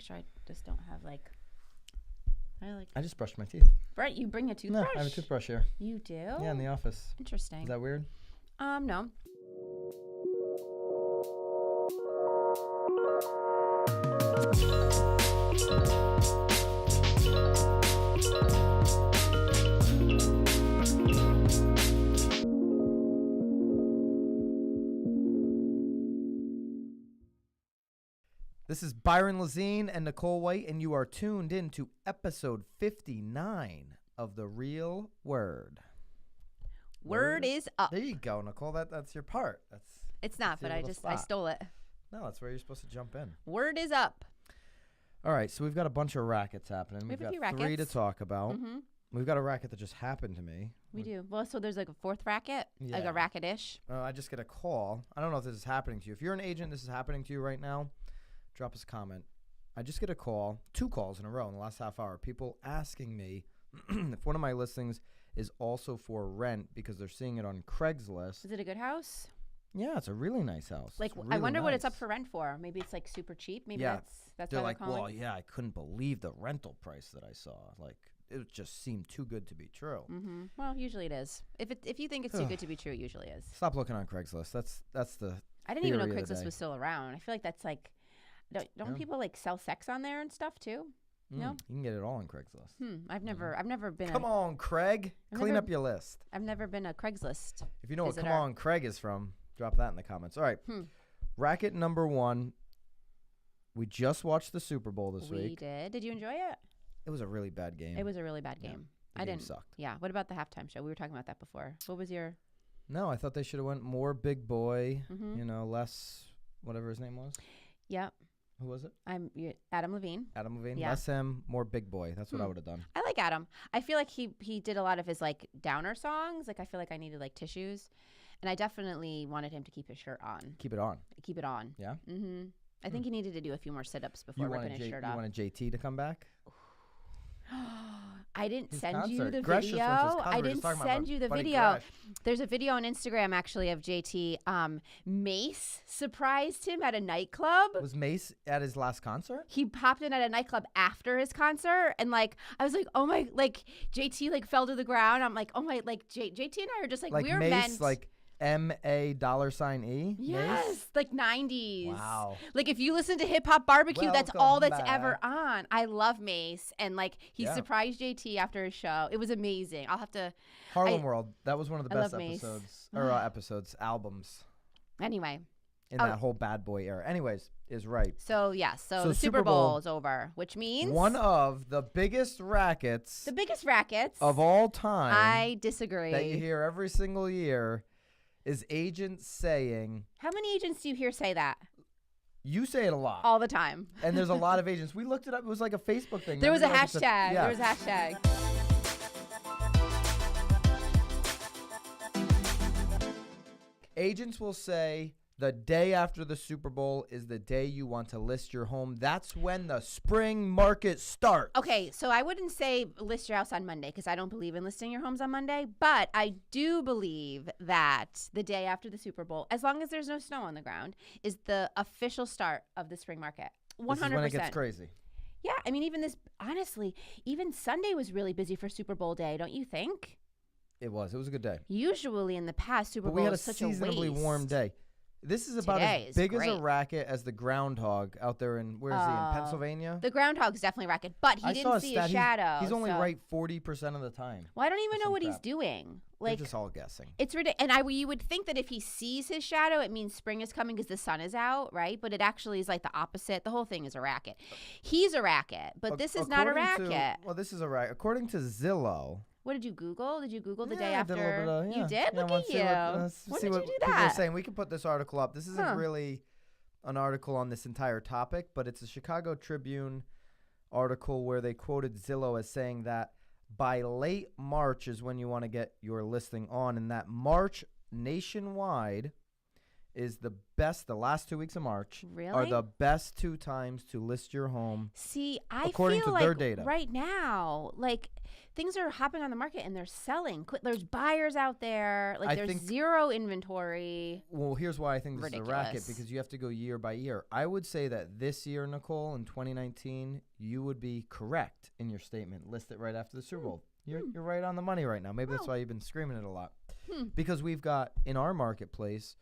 sure I just don't have like. I just brushed my teeth. Right, you bring a toothbrush? No, I have a toothbrush here. You do? Yeah, in the office. Interesting. Is that weird? No. This is Byron Lazine and Nicole White, and you are tuned in to episode 59 of The Real Word. Word is up. There you go, Nicole. That's your part. It's not, but I stole it. No, that's where you're supposed to jump in. Word is up. All right, so we've got a bunch of rackets happening. We've got three to talk about. Mm-hmm. We've got a racket that just happened to me. We do. Well, so there's like a fourth racket, like a racket-ish. I just get a call. I don't know if this is happening to you. If you're an agent, this is happening to you right now, drop us a comment. I just get a call, 2 calls in a row in the last half hour. People asking me if one of my listings is also for rent because they're seeing it on Craigslist. Is it a good house? Yeah, it's a really nice house. Like, really I wonder what it's nice. up for rent for. Maybe it's like super cheap. Maybe Yeah. that's They're why like, they're calling. well, yeah, I couldn't believe the rental price that I saw. Like, it just seemed too good to be true. Mm-hmm. Well, usually it is. If you think it's too good to be true, it usually is. Stop looking on Craigslist. That's the. I didn't even know theory of the Craigslist day. was still around. I feel like that's like, don't people like sell sex on there and stuff too? No, you can get it all on Craigslist. I've never been. Come on, Craig, clean up your list. I've never been a Craigslist. If you know visitor. what "Come on, Craig" is from, drop that in the comments. All right, racket number 1. We just watched the Super Bowl this week. We did. Did you enjoy it? It was a really bad game. It was a really bad game. The I game didn't. Sucked. Yeah. What about the halftime show? We were talking about that before. What was your? No, I thought they should have went more big boy. Mm-hmm. You know, less whatever his name was. Yeah. Who was it? Adam Levine. Adam Levine. Yeah. Less him, more big boy. That's what I would have done. I like Adam. I feel like he did a lot of his like downer songs. Like I feel like I needed like tissues, and I definitely wanted him to keep his shirt on. Keep it on. Keep it on. Yeah. Mm-hmm. I think he needed to do a few more sit-ups before ripping his shirt off. You wanted JT to come back? I didn't His send you concert. the Gresh just video. went to his concert. I We were didn't just talking about send my you the buddy video. Gresh. There's a video on Instagram actually of JT. Mace surprised him at a nightclub. Was Mace at his last concert? He popped in at a nightclub after his concert, and like I was like, oh my, like JT like fell to the ground. I'm like, oh my, like JT and I are just like we're Mace, meant. like $MA$E. Yes, Mace? like 90s. Wow. Like if you listen to Hip Hop Barbecue, that's all Welcome that's back. ever on. I love Mace, and like he surprised JT after his show. It was amazing. I'll have to. Harlem World. That was one of the I best love Mace. albums Anyway. in that whole bad boy era. Anyways, is right. So yeah, so So the Super Bowl is over, which means one of the biggest rackets the biggest rackets of all time. I disagree. That you hear every single year is agents saying. How many agents do you hear say that? You say it a lot. All the time. And there's a lot of agents. We looked it up. It was like a Facebook thing. There was a Remember, like, hashtag. yeah. There was a hashtag. Agents will say the day after the Super Bowl is the day you want to list your home. That's when the spring market starts. Okay, so I wouldn't say list your house on Monday because I don't believe in listing your homes on Monday, but I do believe that the day after the Super Bowl, as long as there's no snow on the ground, is the official start of the spring market. 100%. This is when it gets crazy. Yeah, I mean, honestly, even Sunday was really busy for Super Bowl day, don't you think? It was a good day. Usually in the past, Super But Bowl we had a is such a seasonably waste. warm day. This is about Today as is big as a great. racket as the groundhog out there in, where is he, in Pennsylvania? The groundhog's definitely racket, but he I saw didn't see a stat. shadow. He's only so. right 40% of the time. Well, I don't even know some what he's crap. doing. They're Like, just all guessing. it's ridiculous. And you would think that if he sees his shadow, it means spring is coming because the sun is out, right? But it actually is like the opposite. The whole thing is a racket. He's a racket, but this is not a racket. Well, this is a racket. According to Zillow. What did you Google? Did you Google the day Yeah, I did a after? little bit of, You did? Yeah, Look let's at see you. let's When see did what you do people are that? saying. We can put this article up. This isn't Huh. really an article on this entire topic, but it's a Chicago Tribune article where they quoted Zillow as saying that by late March is when you want to get your listing on, and that March nationwide is the last 2 weeks of March are Really? the best 2 times to list your home. See, I according feel to like their data. right now, like things are hopping on the market and they're selling. There's buyers out there. Like there's zero inventory. Well, here's why I think this is a racket, Ridiculous. because you have to go year by year. I would say that this year, Nicole, in 2019, you would be correct in your statement. List it right after the Super Bowl. You're right on the money right now. Maybe that's why you've been screaming it a lot. Because we've got, in our marketplace,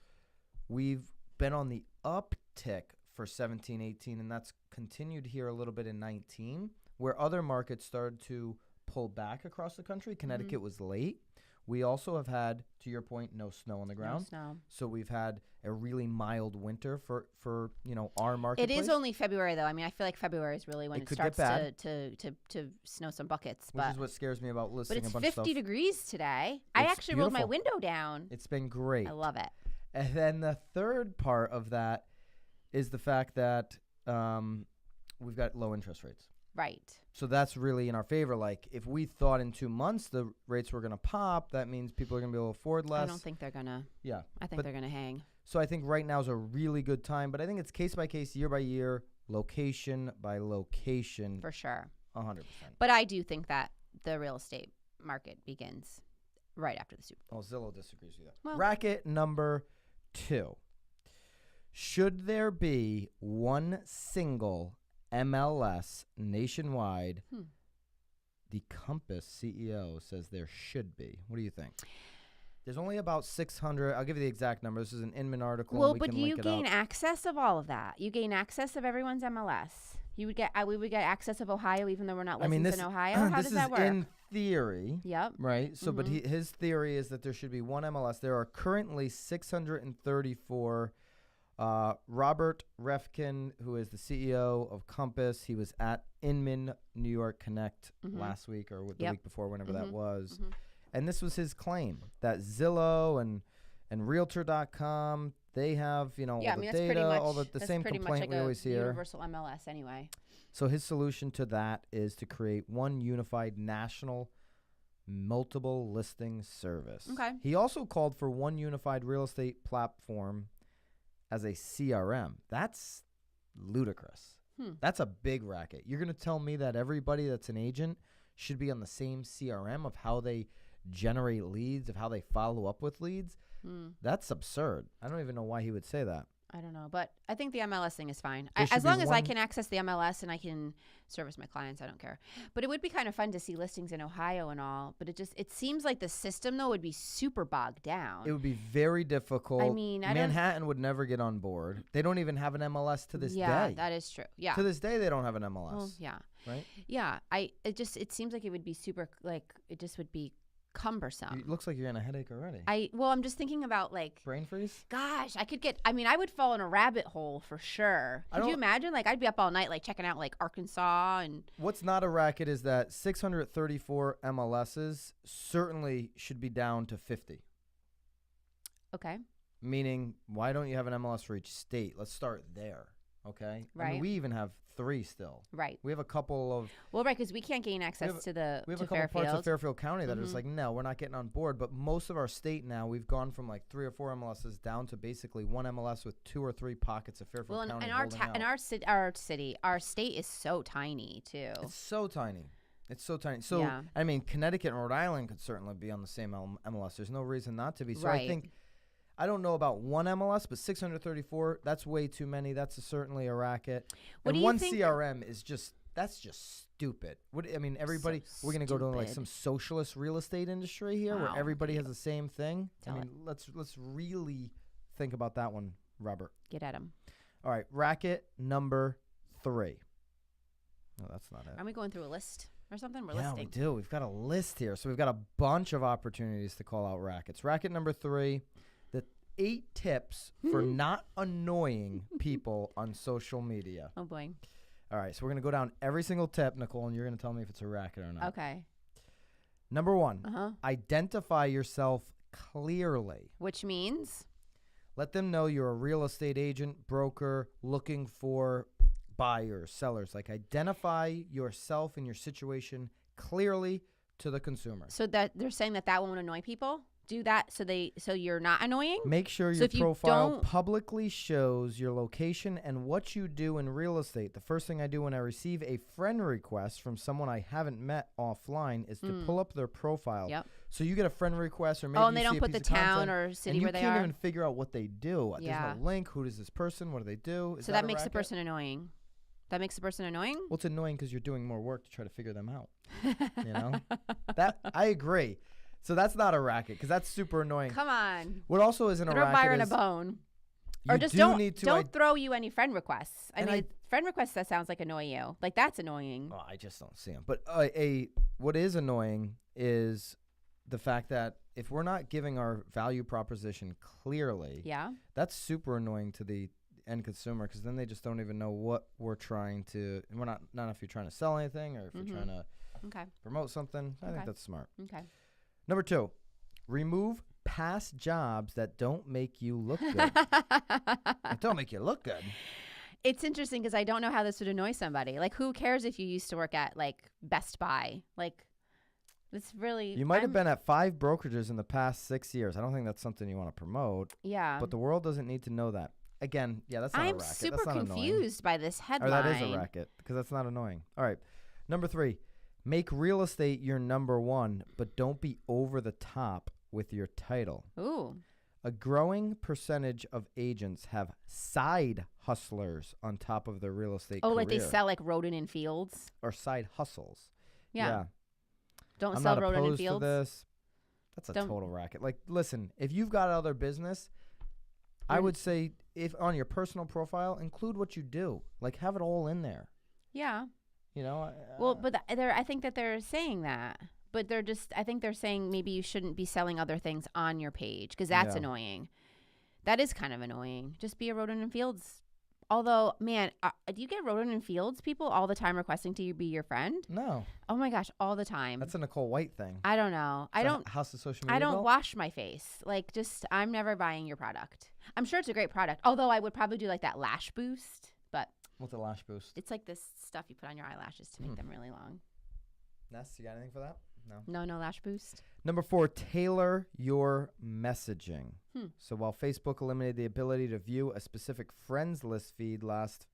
we've been on the uptick for 17, 18, and that's continued here a little bit in 19, where other markets started to pull back across the country. Connecticut was late. We also have had, to your point, no snow on the ground. No snow. So we've had a really mild winter for our It marketplace. is only February, though. I mean, I feel like February is really when it could starts get bad. to snow some buckets. Which is what scares me about listing but a it's bunch of stuff. 50 degrees today. I It's actually rolled my beautiful. window down. It's been great. I love it. And then the third part of that is the fact that we've got low interest rates. Right. So that's really in our favor. Like, if we thought in 2 months the rates were going to pop, that means people are going to be able to afford less. I don't think they're going to. Yeah. I think they're going to hang. So I think right now is a really good time. But I think it's case by case, year by year, location by location. For sure. 100%. But I do think that the real estate market begins right after the Super Bowl. Well, Zillow disagrees with that. Well- Racket number 2. Should there be one single MLS nationwide? The Compass CEO says there should be. What do you think? There's only about 600. I'll give you the exact number. This is an Inman article. Well, and we but can you link it gain out. access of all of that. You gain access of everyone's MLS. You would get. We would get access of Ohio, even though we're not licensed in Ohio. How this does that is work? in theory. Yep. Right. So, but his theory is that there should be one MLS. There are currently 634. Robert Refkin, who is the CEO of Compass, he was at Inman New York Connect last week or the week before, whenever that was. And this was his claim that Zillow and Realtor.com, they have, all the that's pretty data, much, all the that's same pretty complaint much we like always a hear. universal MLS anyway. So his solution to that is to create one unified national multiple listing service. Okay. He also called for one unified real estate platform as a CRM. That's ludicrous. That's a big racket. You're going to tell me that everybody that's an agent should be on the same CRM of how they generate leads, of how they follow up with leads? That's absurd. I don't even know why he would say that. I don't know, but I think the MLS thing is fine. There should As be long as I one- can access the MLS and I can service my clients, I don't care. But it would be kind of fun to see listings in Ohio and all. But it seems like the system though would be super bogged down. It would be very difficult. I mean, I don't- Manhattan would never get on board. They don't even have an MLS to this yeah, day. that is true. Yeah. To this day, they don't have an MLS. Well, yeah. Right? Yeah. It seems like it would be super it just would be cumbersome. It looks like you're in a headache already. I'm just thinking about like, Brain freeze? gosh, I would fall in a rabbit hole for sure. Could you imagine? Like, I'd be up all night, like checking out like Arkansas and. What's not a racket is that 634 MLSs certainly should be down to 50. Okay. Meaning, why don't you have an MLS for each state? Let's start there. Okay? I mean, Right. we even have 3 still. Right. We have a couple of Well, right, because we can't gain access to the we have to a couple parts of Fairfield. Fairfield County that are just like, no, we're not getting on board. But most of our state now, we've gone from like 3 or 4 MLSs down to basically one MLS with 2 or 3 pockets of Fairfield Well, County and holding out. our state is so tiny too. It's so tiny. It's so tiny. So, Yeah. I mean, Connecticut and Rhode Island could certainly be on the same MLS. There's no reason not to be. So I Right. think, I don't know about one MLS, but 634, that's way too many. That's certainly a racket. What and do you one think- CRM is that's just stupid. Everybody, So we're going to go to like stupid. some socialist real estate industry here where Wow. everybody has the same thing. Tell it. Let's really think about that one, Robert. Get at them. All right, racket number 3. No, that's not it. Are we going through a list or something? We're Yeah, listing. we do. We've got a list here. So we've got a bunch of opportunities to call out rackets. Racket number 3, the 8 tips for not annoying people on social media. Oh boy. All right, so we're going to go down every single tip, Nicole, and you're going to tell me if it's a racket or not. Okay. Number 1, Uh huh. identify yourself clearly. Which means Let them know you're a real estate agent, broker, looking for buyers, sellers. Like, identify yourself and your situation clearly to the consumer. so that they're saying that won't annoy people. do that so you're not annoying? Make sure So your if you profile don't- publicly shows your location and what you do in real estate. The first thing I do when I receive a friend request from someone I haven't met offline is to pull up their profile. Yep. So you get a friend request, or maybe And you they don't see a put the piece of town content, or city and you where they can't are. even figure out what they do. Yeah. There's no link. Who is this person? What do they do? Is So that that a makes the racket? person annoying. That makes the person annoying? Well, it's annoying because you're doing more work to try to figure them out. You know, that I agree. So that's not a racket because that's super annoying. Come on. What also isn't a Throw racket Byron is a bone. you Or just do need to don't throw you any friend requests. I And mean, friend requests that sounds like annoy you. Like that's annoying. Oh, I just don't see them. But what is annoying is the fact that if we're not giving our value proposition clearly, Yeah. that's super annoying to the end consumer because then they just don't even know what we're trying to. And we're not if you're trying to sell anything or if you're trying to Okay. promote something. I think Okay. that's smart. Okay. Number 2, remove past jobs that don't make you look good. That don't make you look good. It's interesting because I don't know how this would annoy somebody. Like, who cares if you used to work at like Best Buy? Like, it's really. You might have been at 5 brokerages in the past 6 years. I don't think that's something you want to promote. Yeah. But the world doesn't need to know that. Again, yeah, that's not a I'm racket. super That's not annoying. confused by this headline. Or that is a racket because that's not annoying. All right. Number 3, make real estate your number 1, but don't be over the top with your title. Ooh. A growing percentage of agents have side hustlers on top of their real estate career. Like they sell like Roden and Fields. Or side hustles. Yeah. Don't I'm sell not Roden and opposed to Fields. this. That's a Don't- total racket. Like, listen, if you've got other business, I would say if on your personal profile, include what you do. Like, have it all in there. Yeah. You know? Well, but I think that they're saying that. But I think they're saying maybe you shouldn't be selling other things on your page because that's Yeah. annoying. That is kind of annoying. Just be a Roden and Fields. Although, man, do you get Roden and Fields people all the time requesting to be your friend? No. Oh my gosh, all the time. That's a Nicole White thing. I don't know. I don't. House of Social Media. I don't Bill? wash my face. Like, I'm never buying your product. I'm sure it's a great product. Although I would probably do like that lash boost, but What's a lash boost? it's like this stuff you put on your eyelashes to make them really long. Ness, you got anything for that? No lash boost. Number 4, tailor your messaging. Hmm. So while Facebook eliminated the ability to view a specific friends list feed last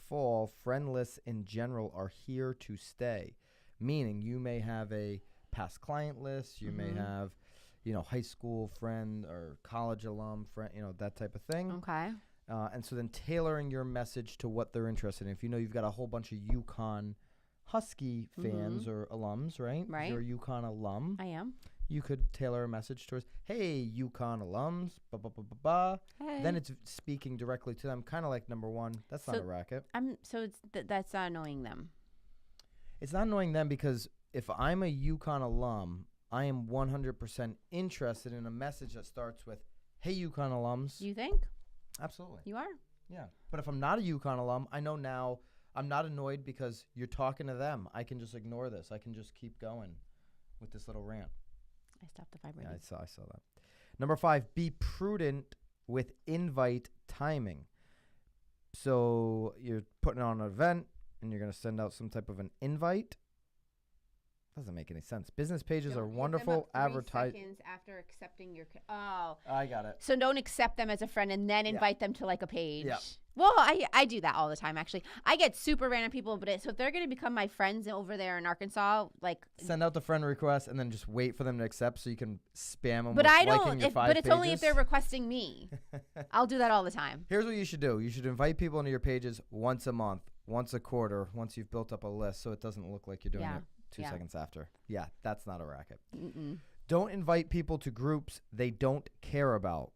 fall, friend lists in general are here to stay. Meaning you may have a past client list, you may have, high school friend or college alum friend, that type of thing. Okay. And so then tailoring your message to what they're interested in. If you know you've got a whole bunch of UConn Husky fans or alums, right? Right. If you're a UConn alum, I am. you could tailor a message towards, hey, UConn alums, ba ba ba ba ba. Hey. Then it's speaking directly to them, kind of like number 1. That's not a racket. That's not annoying them. It's not annoying them because if I'm a UConn alum, I am 100% interested in a message that starts with, hey, UConn alums. You think? Absolutely. You are? Yeah. But if I'm not a UConn alum, I know now I'm not annoyed because you're talking to them. I can just ignore this. I can just keep going with this little rant. I stopped the vibrating. Yeah, I saw that. Number 5, be prudent with invite timing. So you're putting on an event and you're going to send out some type of an invite. Doesn't make any sense. Business pages are wonderful. Seconds after accepting your. I got it. So don't accept them as a friend and then invite them to like a page. Yeah. Well, I do that all the time actually. I get super random people, so if they're gonna become my friends over there in Arkansas, like Send out the friend request and then just wait for them to accept so you can spam them. But with I liking don't. your 5 But it's only if pages. they're requesting me. I'll do that all the time. Here's what you should do. You should invite people into your pages once a month, once a quarter, once you've built up a list so it doesn't look like you're doing it 2 seconds after. Yeah, that's not a racket. Mm-mm. Don't invite people to groups they don't care about.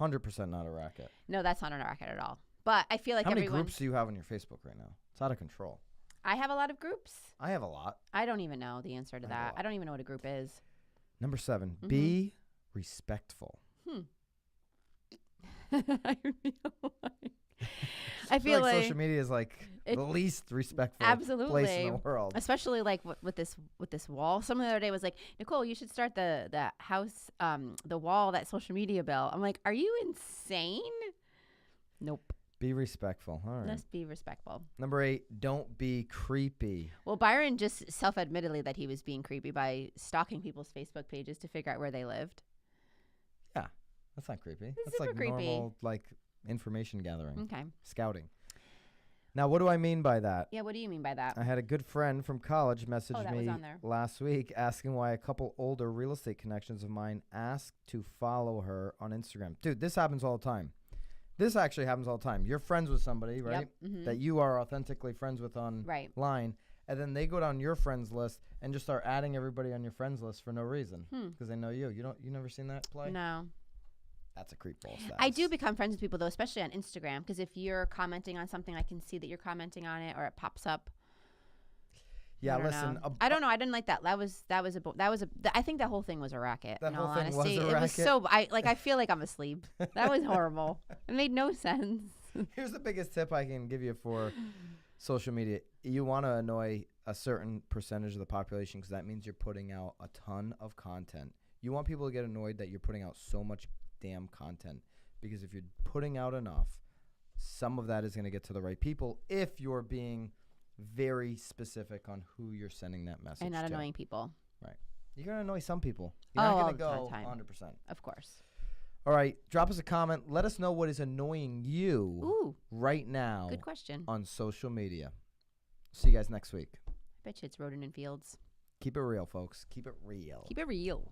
100% not a racket. No, that's not a racket at all. But I feel like How many everyone. groups do you have on your Facebook right now? It's out of control. I have a lot of groups. I have a lot. I don't even know the answer to I have a that. lot. I don't even know what a group is. Number 7, be respectful. I feel like social media is like the least respectful absolutely place in the world. Especially like with this wall. Someone the other day was like, Nicole, you should start the house the wall, that social media bill. I'm like, are you insane? Nope. Be respectful. All right. Let's be respectful. Number 8, don't be creepy. Well, Byron just self-admittedly that he was being creepy by stalking people's Facebook pages to figure out where they lived. Yeah, that's not creepy. It's That's super like creepy. normal, like information gathering, Okay. scouting. Now, what do I mean by that? Yeah, what do you mean by that? I had a good friend from college message that was me on there. last week asking why a couple older real estate connections of mine asked to follow her on Instagram. Dude, this happens all the time. This actually happens all the time. You're friends with somebody, right? Yep. Mhm. That you are authentically friends with Right. online, and then they go down your friends list and just start adding everybody on your friends list for no reason because they know you. You never seen that play? No. That's a creep ball status. I do become friends with people, though, especially on Instagram, because if you're commenting on something, I can see that you're commenting on it, or it pops up. Yeah, I don't listen. know. I don't know. I didn't like that. I think that whole thing was a racket. That in whole all thing was honesty, a it was racket? so. I feel like I'm asleep. That was horrible. It made no sense. Here's the biggest tip I can give you for social media. You want to annoy a certain percentage of the population because that means you're putting out a ton of content. You want people to get annoyed that you're putting out so much damn content because if you're putting out enough, some of that is going to get to the right people if you're being very specific on who you're sending that message And not to. annoying people. Right. You're going to annoy some people. You're not all going to the go time. 100%. Of course. All right. Drop us a comment. Let us know what is annoying you Ooh, right now good question. on social media. See you guys next week. I bet you it's Roden and Fields. Keep it real, folks. Keep it real. Keep it real.